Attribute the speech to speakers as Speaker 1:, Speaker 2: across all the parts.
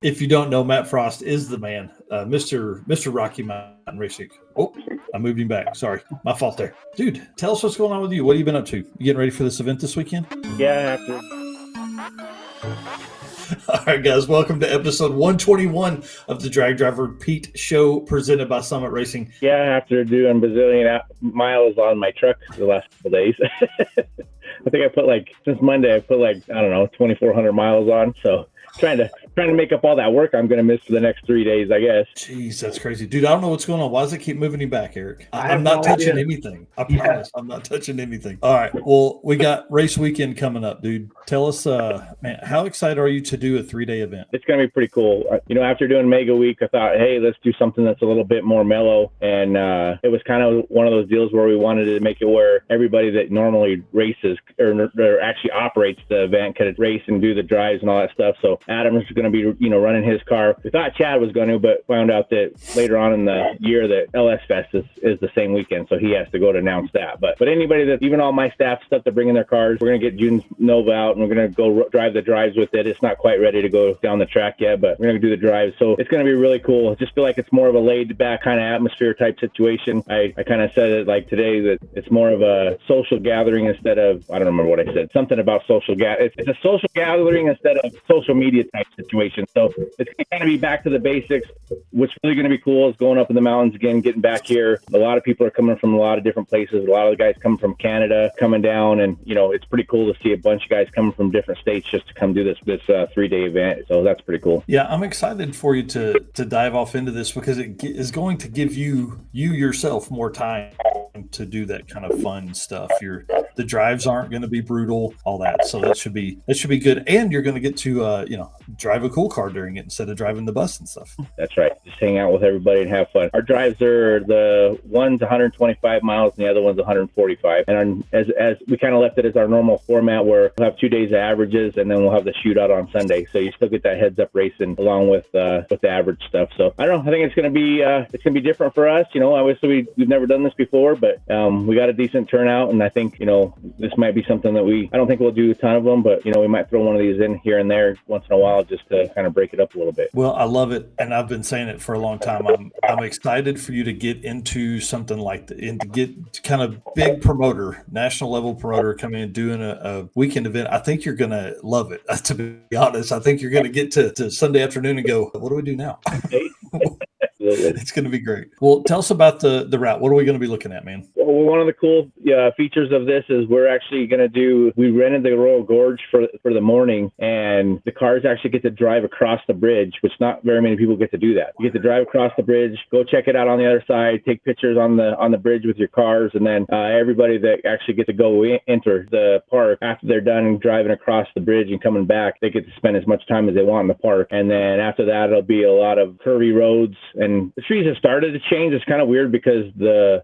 Speaker 1: If you don't know, Matt Frost is the man, Mr. Rocky Mountain Racing. Oh, I moved him back. Sorry, my fault there. Dude, tell us what's going on with you. What have you been up to? You getting ready for this event this weekend?
Speaker 2: Yeah, I have to.
Speaker 1: All right, guys, welcome to episode 121 of the Drag Driver Pete Show presented by Summit Racing.
Speaker 2: Yeah, after doing Brazilian miles on my truck the last couple days. I think since Monday, I put 2,400 miles on. So trying to make up all that work I'm going to miss for the next 3 days, I guess.
Speaker 1: Jeez, that's crazy. Dude, I don't know what's going on. Why does it keep moving you back, Eric? I'm not touching anything. I promise. I'm not touching anything. All right. Well, we got race weekend coming up, dude. Tell us, man, how excited are you to do a 3-day event?
Speaker 2: It's going to be pretty cool. After doing Mega Week, I thought, hey, let's do something that's a little bit more mellow. And it was kind of one of those deals where we wanted to make it where everybody that normally races or actually operates the event could race and do the drives and all that stuff. So Adam's going to be, running his car. We thought Chad was going to, but found out that later on in the year that LS Fest is the same weekend, so he has to go to announce that. But anybody that, even all my staff stuff that bring in their cars, we're going to get June Nova out and we're going to go drive the drives with it. It's not quite ready to go down the track yet, but we're going to do the drives. So it's going to be really cool. I just feel like it's more of a laid back kind of atmosphere type situation. I kind of said it like today that it's more of a social gathering instead of, I don't remember what I said, something about social gathering. It's a social gathering instead of social media type situation. So it's going to be back to the basics. What's really going to be cool is going up in the mountains again, getting back here. A lot of people are coming from a lot of different places. A lot of the guys coming from Canada, coming down, and it's pretty cool to see a bunch of guys coming from different states just to come do this 3-day event. So that's pretty cool.
Speaker 1: Yeah, I'm excited for you to dive off into this because it is going to give you yourself more time to do that kind of fun stuff. The drives aren't going to be brutal, all that. So that should be good. And you're going to get to drive a cool car during it instead of driving the bus and stuff.
Speaker 2: That's right. Just hang out with everybody and have fun. Our drives are, the one's 125 miles and the other one's 145. And as we kind of left it as our normal format where we'll have 2 days of averages and then we'll have the shootout on Sunday. So you still get that heads up racing along with the average stuff. So I don't know. I think it's going to be different for us. Obviously we've never done this before, but we got a decent turnout, and I think this might be something that I don't think we'll do a ton of them, but we might throw one of these in here and there once in a while just to kind of break it up a little bit.
Speaker 1: Well, I love it, and I've been saying it for a long time. I'm excited for you to get into something like that and to get kind of big promoter, national level promoter coming and doing a weekend event. I think you're going to love it. To be honest, I think you're going to get to Sunday afternoon and go, what do we do now? It's going to be great. Well, tell us about the route. What are we going to be looking at, man?
Speaker 2: Well, one of the cool features of this is we're actually going to we rented the Royal Gorge for the morning, and the cars actually get to drive across the bridge, which not very many people get to do that. You get to drive across the bridge, go check it out on the other side, take pictures on the bridge with your cars, and then everybody that actually get to go enter the park after they're done driving across the bridge and coming back, they get to spend as much time as they want in the park. And then after that, it'll be a lot of curvy roads, and the trees have started to change. It's kind of weird because the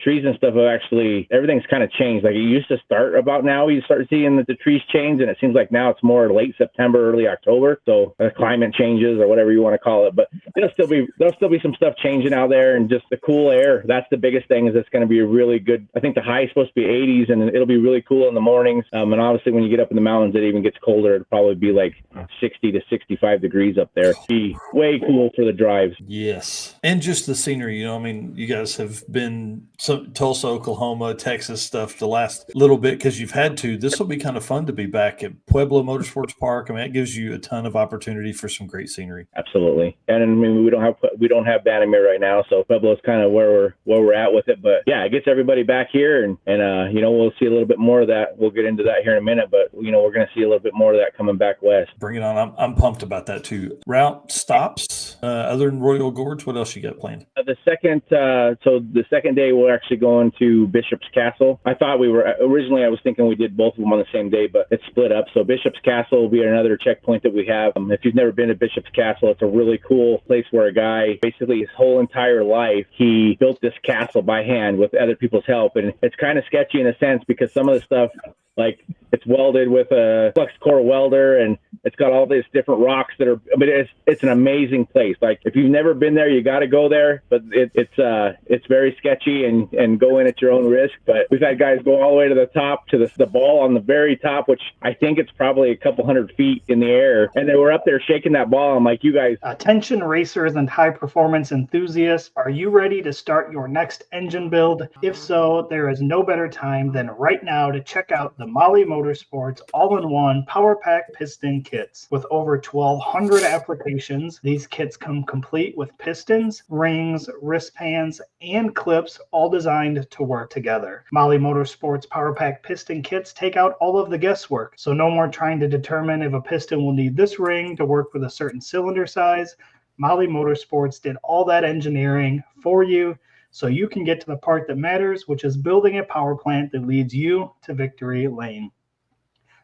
Speaker 2: trees and stuff have actually, everything's kind of changed. Like it used to start about now, you start seeing that the trees change, and it seems like now it's more late September, early October. So climate changes or whatever you want to call it, but there'll still be some stuff changing out there, and just the cool air. That's the biggest thing, is it's going to be a really good, I think the high is supposed to be 80s, and it'll be really cool in the mornings. And obviously when you get up in the mountains, it even gets colder. It'll probably be like 60 to 65 degrees up there. Be way cool for the drives.
Speaker 1: Yes. And just the scenery, you guys have been Tulsa, Oklahoma, Texas stuff the last little bit because you've had to. This will be kind of fun to be back at Pueblo Motorsports Park. It gives you a ton of opportunity for some great scenery.
Speaker 2: Absolutely. And we don't have Bannerman right now, so Pueblo's kind of where we're at with it. But yeah, it gets everybody back here, and we'll see a little bit more of that. We'll get into that here in a minute, but we're going to see a little bit more of that coming back west.
Speaker 1: Bring it on. I'm pumped about that too. Route stops other than Royal Gorge. What else you got planned?
Speaker 2: The second day we're actually going to Bishop's Castle. I thought originally I was thinking we did both of them on the same day, but it's split up. So Bishop's Castle will be another checkpoint that we have. If you've never been to Bishop's Castle, it's a really cool place where a guy, basically his whole entire life, he built this castle by hand with other people's help. And it's kind of sketchy in a sense because some of the stuff, like it's welded with a flux core welder, and it's got all these different rocks that are. But it's an amazing place. Like if you've never been there, you got to go there. But it's very sketchy and go in at your own risk. But we've had guys go all the way to the top to the ball on the very top, which I think it's probably a couple hundred feet in the air, and they were up there shaking that ball. I'm like, you guys.
Speaker 3: Attention racers and high performance enthusiasts, are you ready to start your next engine build? If so, there is no better time than right now to check out the Mahle Motorsports all-in-one Power Pack piston kits. With over 1,200 applications, these kits come complete with pistons, rings, wristbands, and clips, all designed to work together. Mahle Motorsports Power Pack piston kits take out all of the guesswork, so no more trying to determine if a piston will need this ring to work with a certain cylinder size. Mahle Motorsports did all that engineering for you, so you can get to the part that matters, which is building a power plant that leads you to victory lane.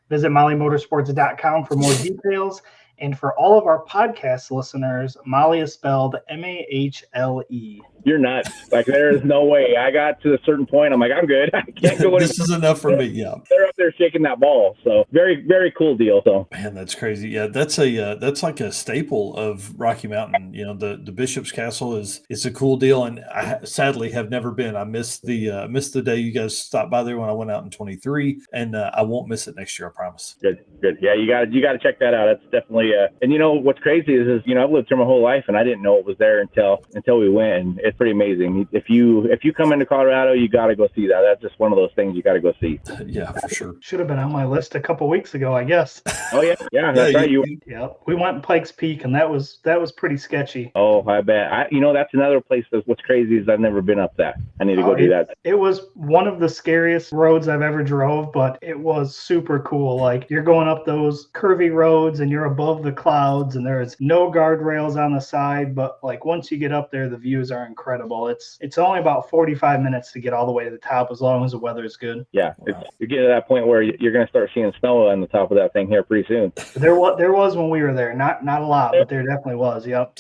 Speaker 3: Visit MahleMotorsports.com for more details. And for all of our podcast listeners, Mahle is spelled M-A-H-L-E.
Speaker 2: You're nuts. Like, there is no way. I got to a certain point. I'm like, I'm good. I can't go.
Speaker 1: This is enough for me. Yeah.
Speaker 2: They're up there shaking that ball. So very, very cool deal. So
Speaker 1: man, that's crazy. Yeah, that's like a staple of Rocky Mountain. You know, the Bishop's Castle is a cool deal, and I sadly have never been. I missed the day you guys stopped by there when I went out in 23, and I won't miss it next year. I promise.
Speaker 2: Good. Yeah, you got to check that out. That's definitely. And you know what's crazy is I've lived here my whole life, and I didn't know it was there until we went. And it's pretty amazing. If you come into Colorado, you got to go see that. That's just one of those things you got to go see.
Speaker 1: Yeah, for sure.
Speaker 3: Should have been on my list a couple weeks ago, I guess.
Speaker 2: Oh yeah, that's right.
Speaker 3: Yeah, we went Pikes Peak, and that was pretty sketchy.
Speaker 2: Oh, I bet. That's another place. What's crazy is I've never been up that. I need to go do that.
Speaker 3: It was one of the scariest roads I've ever drove, but it was super cool. Like, you're going up those curvy roads, and you're above the clouds, and there's no guardrails on the side. But like, once you get up there, the views are incredible. It's only about 45 minutes to get all the way to the top, as long as the weather is good.
Speaker 2: Yeah, wow. You're getting to that point where you're going to start seeing snow on the top of that thing here pretty soon.
Speaker 3: There was when we were there. Not a lot, but there definitely was. Yep.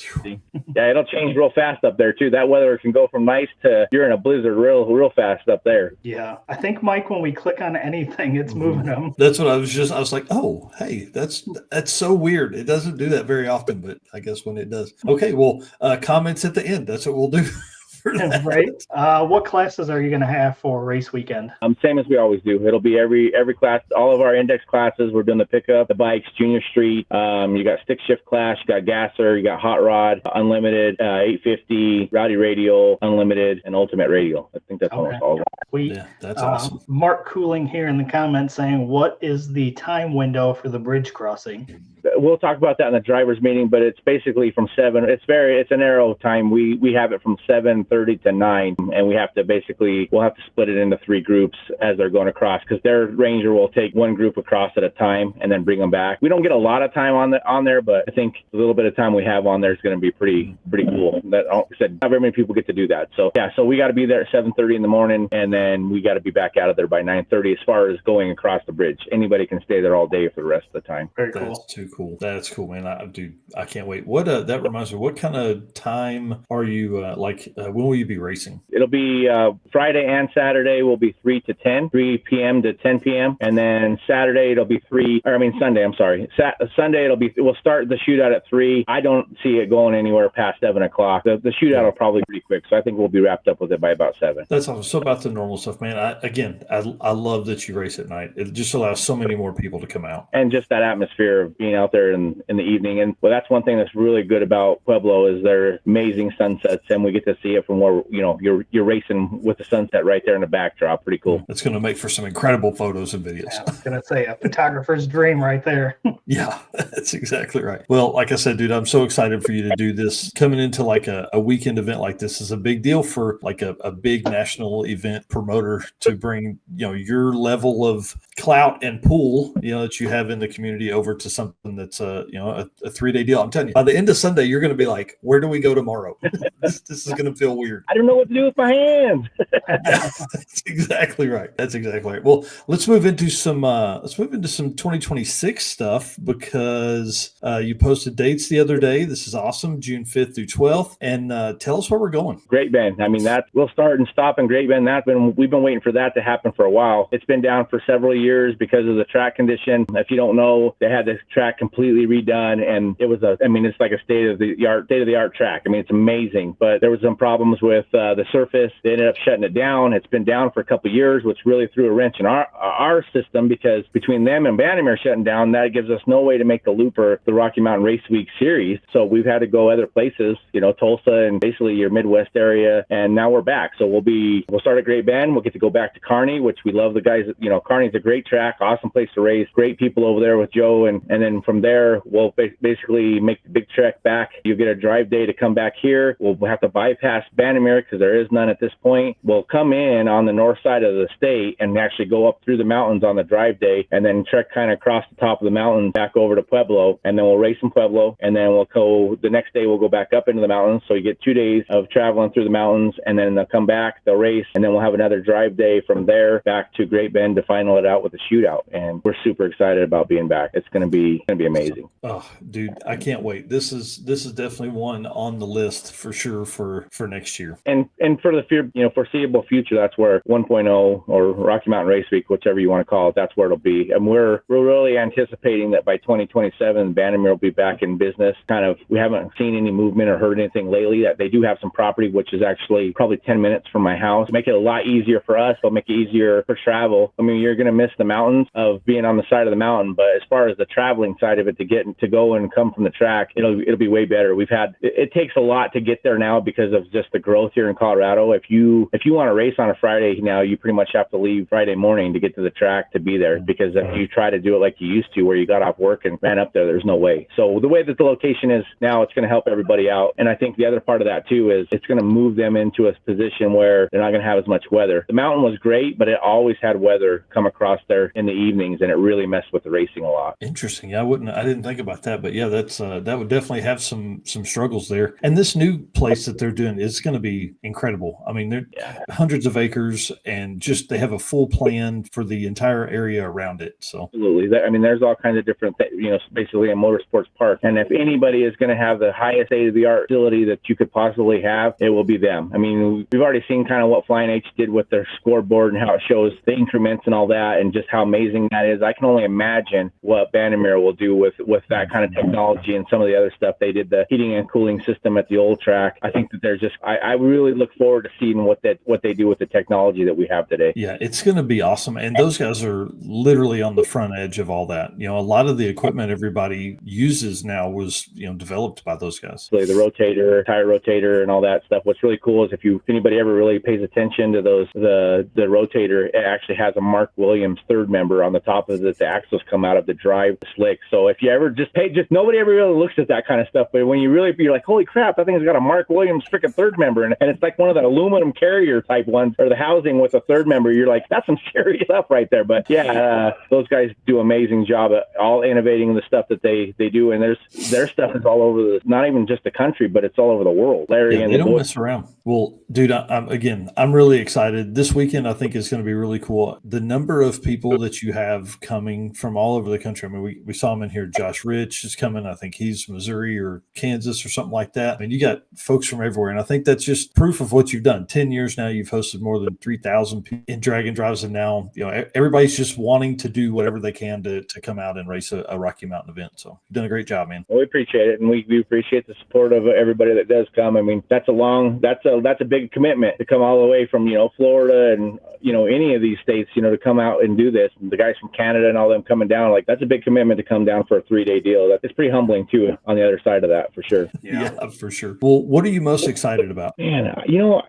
Speaker 2: Yeah, it'll change real fast up there too. That weather can go from nice to you're in a blizzard real fast up there.
Speaker 3: Yeah, I think, Mike, when we click on anything, it's moving them.
Speaker 1: That's what I was like, oh, hey, that's so weird. It doesn't do that very often, but I guess when it does. Okay, well, comments at the end. That's what we'll do.
Speaker 3: Right. What classes are you going to have for race weekend?
Speaker 2: Same as we always do. It'll be every class, all of our index classes. We're doing the pickup, the bikes, junior street. You got stick shift class, you got gasser, you got hot rod, unlimited, 850, rowdy radial, unlimited, and ultimate radial. I think that's almost all of
Speaker 3: it.
Speaker 1: Yeah, that's awesome.
Speaker 3: Mark Cooling here in the comments saying, what is the time window for the bridge crossing?
Speaker 2: We'll talk about that in the driver's meeting, but it's basically from 7. It's an arrow time. We have it from 7:30 to 9, and we'll have to split it into 3 groups as they're going across, because their ranger will take one group across at a time and then bring them back. We don't get a lot of time on there, but I think the little bit of time we have on there is going to be pretty cool. That said, not very many people get to do that. So yeah, so we got to be there at 7:30 in the morning, and then we got to be back out of there by 9:30 as far as going across the bridge. Anybody can stay there all day for the rest of the time.
Speaker 3: Very cool.
Speaker 1: That's too cool. That's cool, man. I can't wait. What that reminds me, what kind of time are you when will you be racing?
Speaker 2: It'll be Friday and Saturday will be 3 p.m. to 10 p.m. And then Saturday it'll be Sunday, I'm sorry. Sunday we'll start the shootout at 3. I don't see it going anywhere past 7 o'clock. The shootout will probably be pretty quick, so I think we'll be wrapped up with it by about 7.
Speaker 1: That's awesome. So about the normal stuff, man. I love that you race at night. It just allows so many more people to come out.
Speaker 2: And just that atmosphere of being out there in the evening. And well, that's one thing that's really good about Pueblo is their amazing sunsets, and we get to see it from where you're racing with the sunset right there in the backdrop. Pretty cool.
Speaker 1: It's going to make for some incredible photos and videos.
Speaker 3: Yeah, I was going to say a photographer's dream right there.
Speaker 1: Yeah, that's exactly right. Well, like I said, dude, I'm so excited for you to do this. Coming into like a weekend event like this is a big deal for like a big national event promoter to bring your level of clout and pull that you have in the community over to something something that's a 3-day deal. I'm telling you, by the end of Sunday, you're going to be like, where do we go tomorrow? this is going to feel weird.
Speaker 2: I don't know what to do with my hands.
Speaker 1: That's exactly right. That's exactly right. Well, let's move into some 2026 stuff, because you posted dates the other day. This is awesome. June 5th through 12th. And tell us where we're going.
Speaker 2: Great Bend. I mean, we'll start and stop in Great Bend. We've been waiting for that to happen for a while. It's been down for several years because of the track condition. If you don't know, they had this track completely redone, and it's like a state of the art track. I mean, it's amazing, but there was some problems with the surface. They ended up shutting it down. It's been down for a couple of years, which really threw a wrench in our system, because between them and Bannerman shutting down, that gives us no way to make the loop or the Rocky Mountain Race Week series. So we've had to go other places, Tulsa and basically your Midwest area, and now we're back. So we'll start at Great Bend. We'll get to go back to Kearney, which we love the guys. Kearney's a great track, awesome place to race, great people over there with Joe, and then from there we'll basically make the big trek back. You get a drive day to come back here. We'll have to bypass Bannerman because there is none at this point. We'll come in on the north side of the state and actually go up through the mountains on the drive day, and then trek kind of across the top of the mountain back over to Pueblo, and then we'll race in Pueblo, and then we'll go the next day. We'll go back up into the mountains, so you get 2 days of traveling through the mountains, and then they'll come back, they'll race, and then we'll have another drive day from there back to Great Bend to final it out with a shootout. And we're super excited about being back. It's gonna be amazing.
Speaker 1: Oh, dude, I can't wait. This is definitely one on the list for sure for next year.
Speaker 2: And for the foreseeable future, that's where 1.0 or Rocky Mountain Race Week, whichever you want to call it, that's where it'll be. And we're really anticipating that by 2027, Bannerman will be back in business. We haven't seen any movement or heard anything lately. That they do have some property, which is actually probably 10 minutes from my house. Make it a lot easier for us. It'll make it easier for travel. I mean, you're going to miss the mountains of being on the side of the mountain, but as far as the traveling side of it, to go and come from the track, it'll be way better. It takes a lot to get there now because of just the growth here in Colorado. If you want to race on a Friday now, you pretty much have to leave Friday morning to get to the track to be there, because if you try to do it like you used to, where you got off work and ran up there's no way. So the way that the location is now, it's going to help everybody out. And I think the other part of that too is it's going to move them into a position where they're not going to have as much weather. The mountain was great, but it always had weather come across there in the evenings, and it really messed with the racing a lot.
Speaker 1: Interesting. I didn't think about that, but yeah, that would definitely have some struggles there. And this new place that they're doing is going to be incredible. I mean, they're hundreds of acres, and just they have a full plan for the entire area around it. So
Speaker 2: absolutely. There's all kinds of different basically a motorsports park. And if anybody is going to have the highest state-of-the-art facility that you could possibly have, it will be them. I mean, we've already seen kind of what Flying H did with their scoreboard and how it shows the increments and all that, and just how amazing that is. I can only imagine what Bannerman will do with that kind of technology and some of the other stuff. They did the heating and cooling system at the old track. I think that I really look forward to seeing what they do with the technology that we have today.
Speaker 1: Yeah, it's going to be awesome. And those guys are literally on the front edge of all that. A lot of the equipment everybody uses now was, developed by those guys.
Speaker 2: The rotator, tire rotator, and all that stuff. What's really cool is if anybody ever really pays attention to the rotator, it actually has a Mark Williams third member on the top of it. The axles come out of the drive slick. So if you ever nobody ever really looks at that kind of stuff. But when you're like, holy crap, that thing's got a Mark Williams freaking third member, and it's like one of the aluminum carrier type ones, or the housing with a third member. You're like, that's some serious stuff right there. But yeah, those guys do an amazing job at all innovating the stuff that they do, and their stuff is all over not even just the country, but it's all over the world. Larry and
Speaker 1: they don't mess around. Well, dude, I'm really excited. This weekend I think is going to be really cool. The number of people that you have coming from all over the country. I mean, we saw him in here. Josh Rich is coming. I think he's Missouri or Kansas or something like that. I mean, you got folks from everywhere, and I think that's just proof of what you've done. 10 years now, you've hosted more than 3,000 people in Dragon Drives, and now everybody's just wanting to do whatever they can to come out and race a Rocky Mountain event. So you've done a great job, man.
Speaker 2: Well, we appreciate it, and we appreciate the support of everybody that does come. I mean, that's a big commitment to come all the way from Florida and any of these states to come out and do this. And the guys from Canada and all them coming down, like, that's a big commitment to come down for a 3-day deal. It's pretty humbling too on the other side of that, for sure.
Speaker 1: Yeah, for sure. Well, what are you most excited about?
Speaker 2: Man,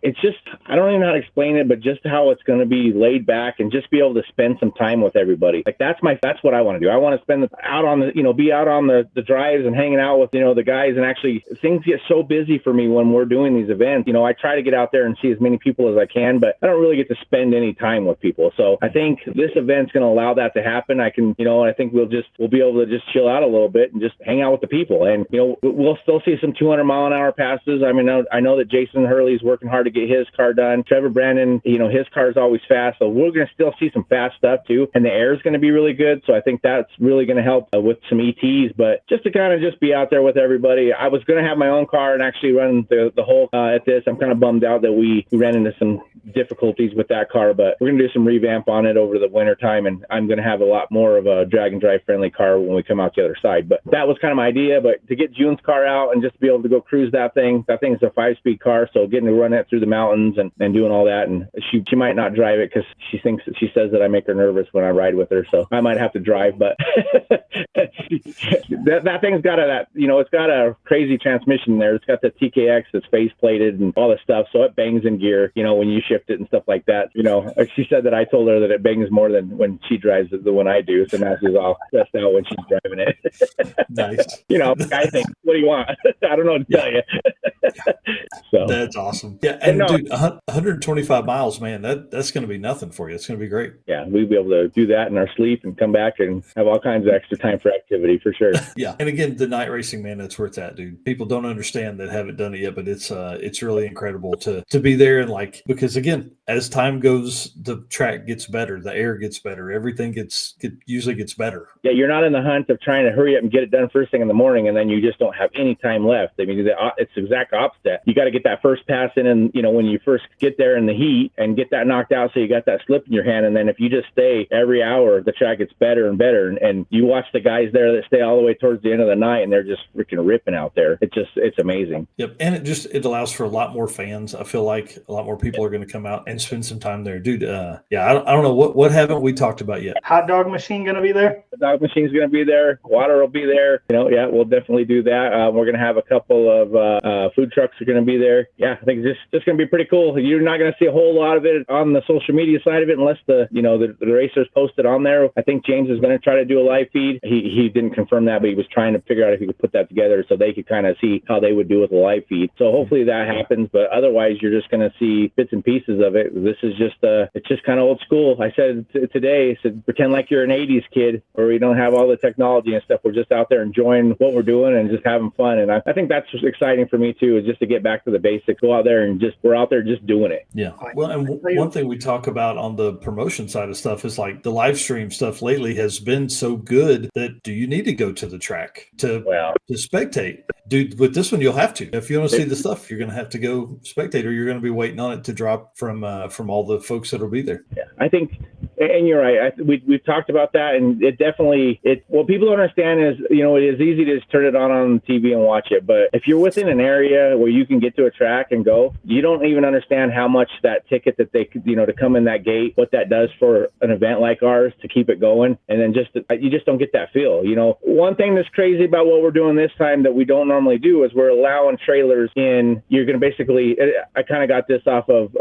Speaker 2: it's just, I don't even know how to explain it, but just how it's going to be laid back and just be able to spend some time with everybody. Like, that's what I want to do. I want to spend out on be out on the drives and hanging out with the guys. And actually, things get so busy for me when we're doing these events. I try to get out there and see as many people as I can, but I don't really get to spend any time with people. So I think this event's going to allow that to happen. I think we'll be able to just chill out a little bit and just hang out with the people. And, we'll still see some 200-mile-an-hour passes. I mean, I know that Jason Hurley's working hard to get his car done. Trevor Brandon, his car is always fast. So we're going to still see some fast stuff too. And the air is going to be really good. So I think that's really going to help with some ETs. But just to kind of just be out there with everybody, I was going to have my own car and actually run the whole at this. I'm kind of bummed out that we ran into some difficulties with that car, but we're going to do some revamp on it over the winter time, and I'm going to have a lot more of a drag and drive friendly car when we come out the other side. But that was kind of my idea. But to get June's car out and just be able to go cruise that thing's a 5-speed car, so getting to run it through the mountains and doing all that, and she might not drive it because she says that I make her nervous when I ride with her, so I might have to drive. But that thing's got it's got a crazy transmission there. It's got the TKX that's face plated and all this stuff, so it bangs in gear when you shift it and stuff like that. She said that I told her that it bangs more than when she drives it than when I do, so now she's all stressed out when she's driving it.
Speaker 1: Nice.
Speaker 2: I think, what do you want? I don't know what to tell you. So
Speaker 1: that's awesome. Yeah, and dude, 125 miles, man, that's going to be nothing for you. It's going to be great.
Speaker 2: Yeah, we'll be able to do that in our sleep and come back and have all kinds of extra time for activity for sure.
Speaker 1: Yeah, and again, the night racing, man, that's where it's at, dude. People don't understand that haven't done it yet, but it's really incredible to be there, and because again, as time goes, the track gets better, the air gets better, everything usually gets better. Yeah,
Speaker 2: you're not in the hunt of trying to hurry up and get it done first thing in the morning, and then you just don't have any time left. I mean, it's the exact opposite. You got to get that first pass in, and when you first get there in the heat and get that knocked out, so you got that slip in your hand, and then if you just stay every hour, the track gets better and better, and you watch the guys there that stay all the way towards the end of the night, and they're just freaking ripping out there. It's amazing.
Speaker 1: Yep, and it allows for a lot more fans. I feel like a lot more people are going to come out and spend some time there, dude. I don't know what haven't we talked about yet.
Speaker 3: Hot dog machine going to be there?
Speaker 2: The dog machine's going to be there. Water will be there. Yeah, we'll definitely do that. We're going to have a couple of food trucks are going to be there. Yeah, I think it's just going to be pretty cool. You're not going to see a whole lot of it on the social media side of it unless the racers post it on there. I think James is going to try to do a live feed. He didn't confirm that, but he was trying to figure out if he could put that together so they could kind of see how they would do with a live feed. So hopefully that happens, but otherwise you're just going to see bits and pieces of it. This is just it's just kind of old school. I said today, pretend like you're an 80s kid where we don't have all the technology and stuff. We're just out there enjoying what we're doing and just having fun. And I think that's exciting for me too, is just to get back to the basics, go out there and we're out there just doing it.
Speaker 1: Yeah. Well, and one thing we talk about on the promotion side of stuff is the live stream stuff lately has been so good that do you need to go to the track to spectate? Dude, with this one, you'll have to. If you want to see the stuff, you're going to have to go spectate, or you're going to be waiting on it to drop from all the folks that will be there.
Speaker 2: Yeah, I think, and you're right. We've talked about that, and it definitely, what people don't understand is, it is easy to just turn it on TV and watch it. But if you're within an area where you can get to a track and go, you don't even understand how much that ticket that they could, to come in that gate, what that does for an event like ours to keep it going. And then you just don't get that feel. One thing that's crazy about what we're doing this time that we don't normally do is we're allowing trailers in. You're going to basically, I kind of got this off of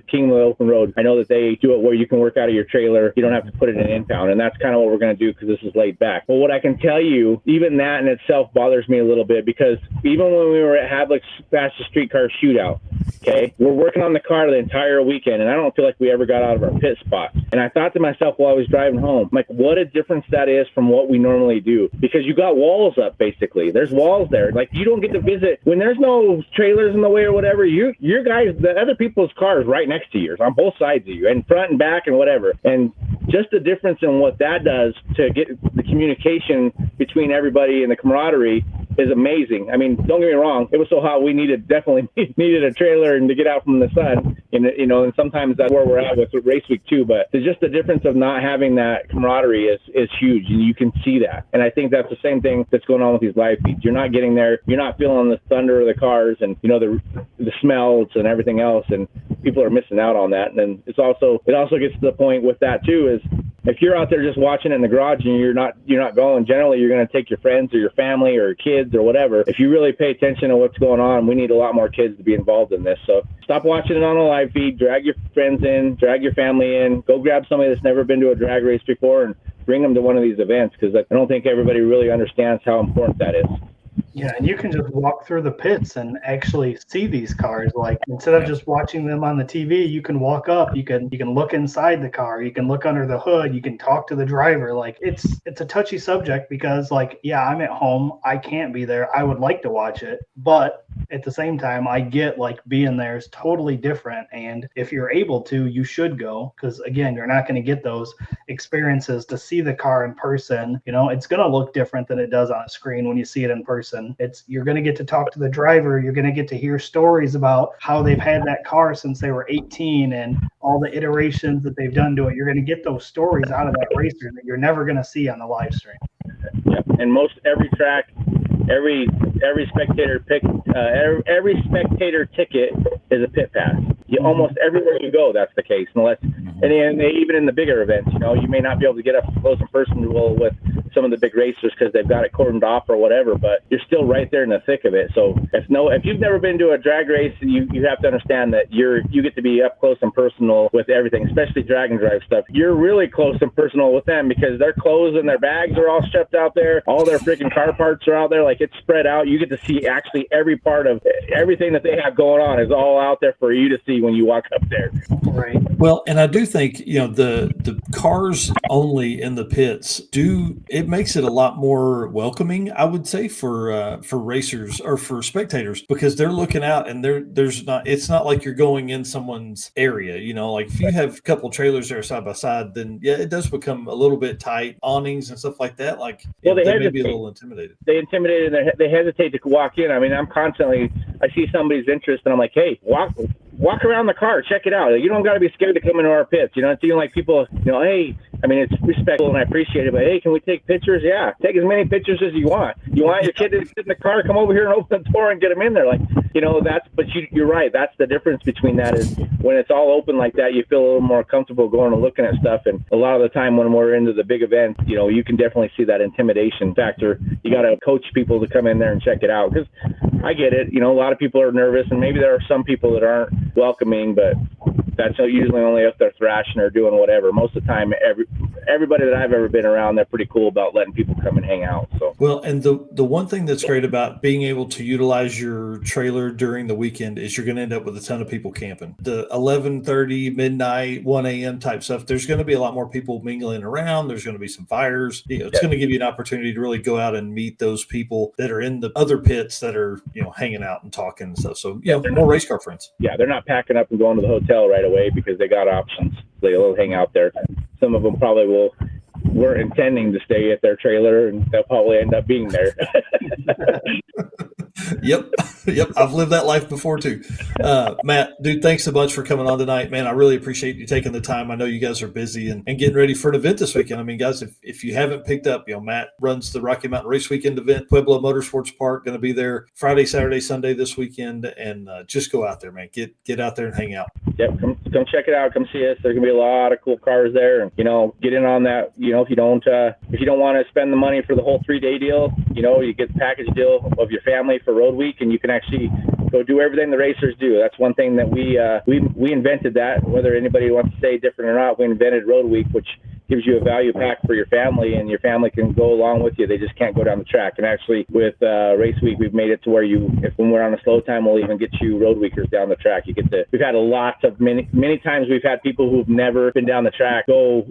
Speaker 2: King of the Open Road. I know that they do it where you can work out of your trailer. You don't have to put it in impound. And that's kind of what we're going to do because this is laid back. But what I can tell you, even that in itself bothers me a little bit, because even when we were at Havlic's Fastest Streetcar Shootout, okay, we're working on the car the entire weekend, and I don't feel like we ever got out of our pit spot. And I thought to myself while I was driving home, like, what a difference that is from what we normally do, because you got walls up, basically. There's walls there. Like, you don't get to visit when there's no trailers in the way or whatever. Your guys, the other people's cars right next to yours on both sides of you, and front and back and whatever. And just the difference in what that does to get the communication between everybody and the camaraderie is amazing. I mean, don't get me wrong, it was so hot we definitely needed a trailer and to get out from the sun. And sometimes that's where we're at with race week too. But just the difference of not having that camaraderie is huge, and you can see that. And I think that's the same thing that's going on with these live feeds. You're not getting there, you're not feeling the thunder of the cars and the smells and everything else, and people are missing out on that. And then it also gets to the point with that too, is if you're out there just watching it in the garage and you're not going, generally you're going to take your friends or your family or your kids or whatever. If you really pay attention to what's going on, we need a lot more kids to be involved in this. So stop watching it on a live feed, drag your friends in, drag your family in, go grab somebody that's never been to a drag race before and bring them to one of these events, because I don't think everybody really understands how important that is.
Speaker 3: Yeah, and you can just walk through the pits and actually see these cars. Like instead of just watching them on the TV, you can walk up, you can look inside the car, you can look under the hood, you can talk to the driver. Like it's a touchy subject because like yeah, I'm at home, I can't be there. I would like to watch it, but at the same time, I get like being there is totally different. And if you're able to, you should go because again, you're not going to get those experiences to see the car in person. You know, it's going to look different than it does on a screen when you see it in person. You're going to get to talk to the driver. You're going to get to hear stories about how they've had that car since they were 18 and all the iterations that they've done to it. You're going to get those stories out of that racer that you're never going to see on the live stream.
Speaker 2: Yep. And most every track, every spectator every spectator ticket is a pit pass. Almost everywhere you go, that's the case. Unless, and even in the bigger events, you may not be able to get up close and personal with some of the big racers because they've got it cordoned off or whatever. But you're still right there in the thick of it. So if you've never been to a drag race, you have to understand that you get to be up close and personal with everything, especially drag and drive stuff. You're really close and personal with them because their clothes and their bags are all shipped out there. All their freaking car parts are out there. Like it's spread out. You get to see actually every part of everything that they have going on is all out there for you to see when you walk up there.
Speaker 3: Right.
Speaker 1: Well, and I do think, the cars only in the pits it makes it a lot more welcoming, I would say, for racers or for spectators, because they're looking out and it's not like you're going in someone's area, like if you have a couple trailers there side by side, then yeah, it does become a little bit tight, awnings and stuff like that. Like, they may be a little intimidated.
Speaker 2: They intimidated and they hesitate to walk in. I mean, I see somebody's interest and I'm like, hey, walk around the car, check it out. You don't got to be scared to come into our pits. It's even like people, hey, I mean, it's respectful and I appreciate it, but hey, can we take pictures? Yeah, take as many pictures as you want. You want your kid to sit in the car, come over here and open the door and get them in there. Like, but you're right. That's the difference between that is when it's all open like that, you feel a little more comfortable going and looking at stuff. And a lot of the time when we're into the big events, you can definitely see that intimidation factor. You got to coach people to come in there and check it out because I get it. A lot of people are nervous and maybe there are some people that aren't welcoming, but that's usually only if they're thrashing or doing whatever. Most of the time, everybody that I've ever been around, they're pretty cool about letting people come and hang out. So
Speaker 1: well, and the one thing that's great about being able to utilize your trailer during the weekend is you're going to end up with a ton of people camping. The 11:30, midnight, 1 a.m. type stuff, there's going to be a lot more people mingling around. There's going to be some fires. It's going to give you an opportunity to really go out and meet those people that are in the other pits that are, hanging out and talking and stuff. So, more race car friends.
Speaker 2: Yeah, they're not packing up and going to the hotel right away because they got options. They'll hang out there. Some of them probably weren't intending to stay at their trailer, and they'll probably end up being there.
Speaker 1: Yep. I've lived that life before too. Matt, dude, thanks so much for coming on tonight, man. I really appreciate you taking the time. I know you guys are busy and getting ready for an event this weekend. I mean, guys, if you haven't picked up, Matt runs the Rocky Mountain Race Weekend event, Pueblo Motorsports Park, going to be there Friday, Saturday, Sunday this weekend, and just go out there, man. Get out there and hang out.
Speaker 2: Yep, come check it out. Come see us. There's gonna be a lot of cool cars there, and get in on that. If you don't want to spend the money for the whole 3-day deal, you get the package deal of your family for Road Week, and you can actually go do everything the racers do. That's one thing that we invented that. Whether anybody wants to say different or not, we invented Road Week, which gives you a value pack for your family, and your family can go along with you. They just can't go down the track. And actually, with Race Week, we've made it to where when we're on a slow time, we'll even get you road weekers down the track. We've had many times we've had people who've never been down the track go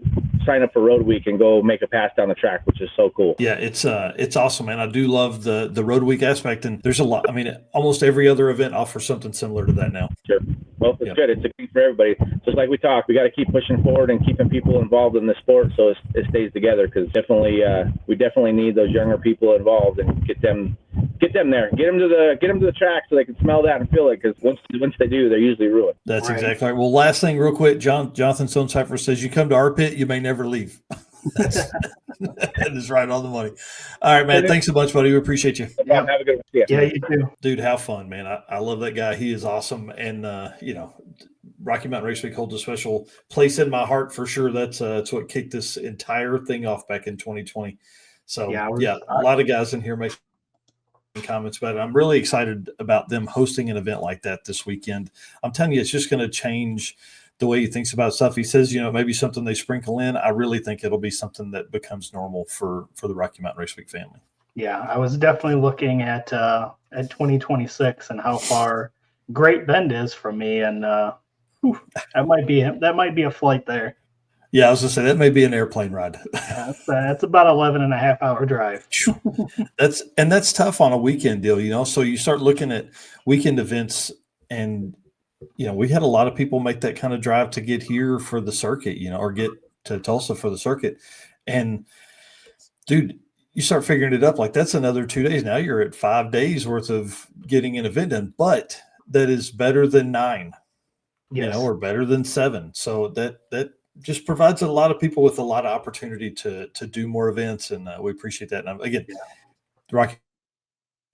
Speaker 2: sign up for Road Week and go make a pass down the track, which is so cool.
Speaker 1: Yeah, it's awesome, man. I do love the Road Week aspect, and there's a lot. I mean, almost every other event offers something similar to that now.
Speaker 2: Sure. Well, it's good. It's a key for everybody. Just like we talked, we got to keep pushing forward and keeping people involved in the sport so it stays together. Because we definitely need those younger people involved and get them there, get them to the track so they can smell that and feel it. Because once they do, they're usually ruined.
Speaker 1: That's right. Exactly right. Well, last thing, real quick, Jonathan Stonecipher says, "You come to our pit, you may never leave." That is right on the money. All right, man. Thanks so much, buddy. We appreciate you.
Speaker 2: Yeah. Have a good one.
Speaker 3: Yeah, you too.
Speaker 1: Dude, have fun, man. I love that guy. He is awesome. And, Rocky Mountain Race Week holds a special place in my heart for sure. That's what kicked this entire thing off back in 2020. So, a lot of guys in here making comments about it. I'm really excited about them hosting an event like that this weekend. I'm telling you, it's just going to change the way he thinks about stuff. He says, maybe something they sprinkle in. I really think it'll be something that becomes normal for the Rocky Mountain Race Week family.
Speaker 3: Yeah, I was definitely looking at 2026 and how far Great Bend is from me, and whew, that might be a flight there.
Speaker 1: Yeah, I was gonna say that may be an airplane ride.
Speaker 3: Yeah, it's about 11 and a half hour drive.
Speaker 1: That's tough on a weekend deal, you know. So you start looking at weekend events, and we had a lot of people make that kind of drive to get here for the circuit, or get to Tulsa for the circuit. And dude, you start figuring it up like that's another 2 days. Now you're at 5 days worth of getting an event done, but that is better than 9,
Speaker 3: Yes.
Speaker 1: or better than 7. So that just provides a lot of people with a lot of opportunity to do more events, and we appreciate that. And again,
Speaker 3: Yeah.
Speaker 1: the Rocky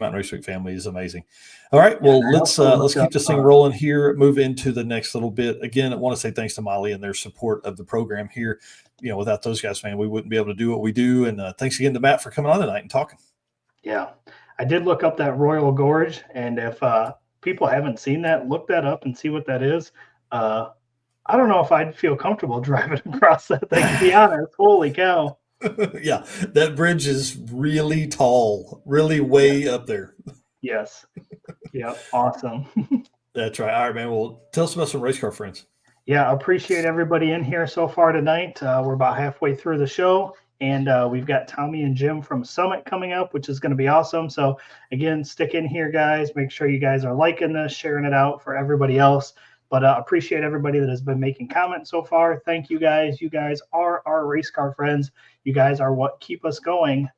Speaker 1: Mountain Race Week family is amazing. All right,
Speaker 3: Yeah,
Speaker 1: well,
Speaker 3: I
Speaker 1: let's
Speaker 3: also
Speaker 1: let's
Speaker 3: looked
Speaker 1: keep
Speaker 3: up,
Speaker 1: this thing rolling here. Move into the next little bit. Again, I want to say thanks to Molly and their support of the program here. Without those guys, man, we wouldn't be able to do what we do. And thanks again to Matt for coming on tonight and talking.
Speaker 3: Yeah, I did look up that Royal Gorge, and if people haven't seen that, look that up and see what that is. I don't know if I'd feel comfortable driving across that thing, to be honest. Holy cow.
Speaker 1: Yeah, that bridge is really tall, really way up there.
Speaker 3: Yes. Yep. Awesome.
Speaker 1: That's right. All right, man. Well, tell us about some race car friends.
Speaker 3: Yeah, appreciate everybody in here so far tonight. We're about halfway through the show, and we've got Tommy and Jim from Summit coming up, which is going to be awesome. So, again, stick in here, guys. Make sure you guys are liking this, sharing it out for everybody else. But appreciate everybody that has been making comments so far. Thank you, guys. You guys are our race car friends. You guys are what keep us going,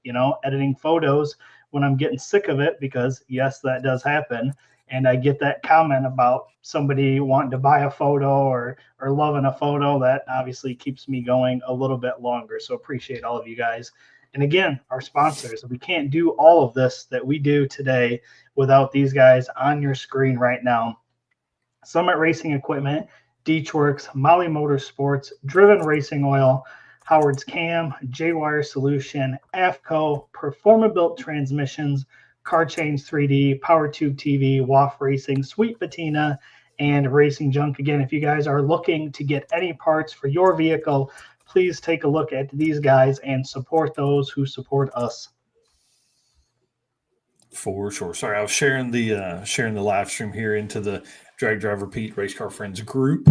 Speaker 3: editing photos when I'm getting sick of it, because, yes, that does happen. And I get that comment about somebody wanting to buy a photo or loving a photo. That obviously keeps me going a little bit longer. So appreciate all of you guys. And again, our sponsors. We can't do all of this that we do today without these guys on your screen right now. Summit Racing Equipment, Deechworks, Molly Motorsports, Driven Racing Oil, Howard's Cam, J-Wire Solution, AFCO, Performa-Built Transmissions, Car Change 3D, Power Tube TV, WAF Racing, Sweet Patina, and Racing Junk. Again, if you guys are looking to get any parts for your vehicle, please take a look at these guys and support those who support us.
Speaker 1: For sure. Sorry, I was sharing the live stream here into the Drag Drive Repeat Race Car Friends group.